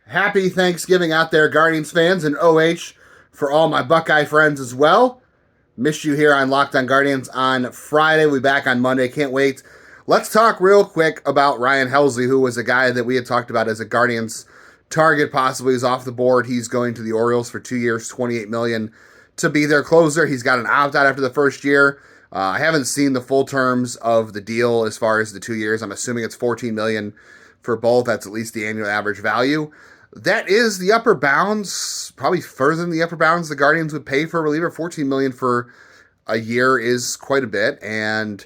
Happy Thanksgiving out there, Guardians fans, and OH for all my Buckeye friends as well. Missed you here on Locked on Guardians on Friday. We'll be back on Monday. Can't wait. Let's talk real quick about Ryan Helsley, who was a guy that we had talked about as a Guardians target. Possibly is off the board. He's going to the Orioles for 2 years, $28 million to be their closer. He's got an opt out after the first year. I haven't seen the full terms of the deal as far as the 2 years. I'm assuming it's $14 million for both. That's at least the annual average value. That is the upper bounds, probably further than the upper bounds the Guardians would pay for a reliever. $14 million for a year is quite a bit, and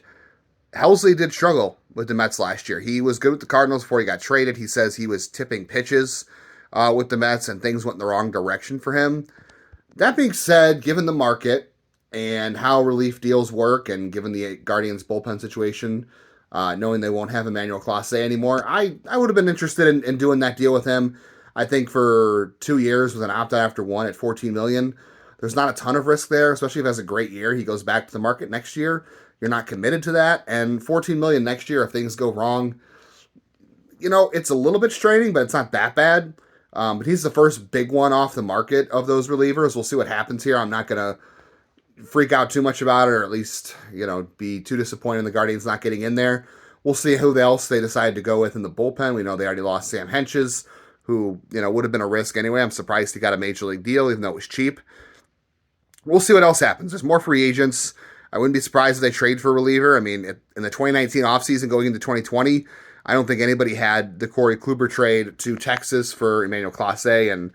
Helsley did struggle with the Mets last year. He was good with the Cardinals before he got traded. He says he was tipping pitches with the Mets, and things went in the wrong direction for him. That being said, given the market and how relief deals work, and given the Guardians bullpen situation, knowing they won't have Emmanuel Clase anymore, I would have been interested in doing that deal with him. I think for 2 years with an opt-out after one at $14 million, there's not a ton of risk there, especially if he has a great year. He goes back to the market next year. You're not committed to that. And $14 million next year, if things go wrong, it's a little bit straining, but it's not that bad. But he's the first big one off the market of those relievers. We'll see what happens here. I'm not going to freak out too much about it, or at least, be too disappointed in the Guardians not getting in there. We'll see who else they decide to go with in the bullpen. We know they already lost Sam Henches, who, would have been a risk anyway. I'm surprised he got a major league deal, even though it was cheap. We'll see what else happens. There's more free agents. I wouldn't be surprised if they trade for a reliever. I mean, in the 2019 offseason going into 2020, I don't think anybody had the Corey Kluber trade to Texas for Emmanuel Clase and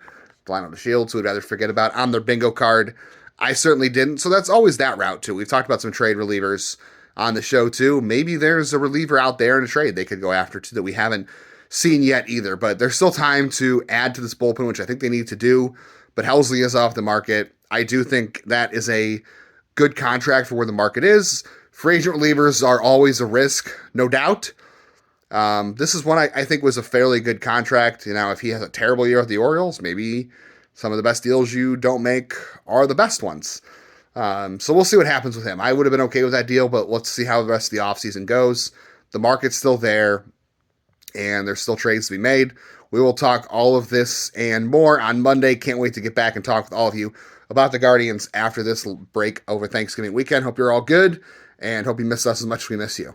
Delano DeShields, who would rather forget about, on their bingo card. I certainly didn't. So that's always that route, too. We've talked about some trade relievers on the show, too. Maybe there's a reliever out there in a trade they could go after, too, that we haven't seen yet either. But there's still time to add to this bullpen, which I think they need to do. But Helsley is off the market. I do think that is a good contract for where the market is. Free agent relievers are always a risk, no doubt. This is one I think was a fairly good contract. If he has a terrible year with the Orioles, maybe some of the best deals you don't make are the best ones. So we'll see what happens with him. I would have been okay with that deal, but let's see how the rest of the offseason goes. The market's still there, and there's still trades to be made. We will talk all of this and more on Monday. Can't wait to get back and talk with all of you about the Guardians after this break over Thanksgiving weekend. Hope you're all good, and hope you miss us as much as we miss you.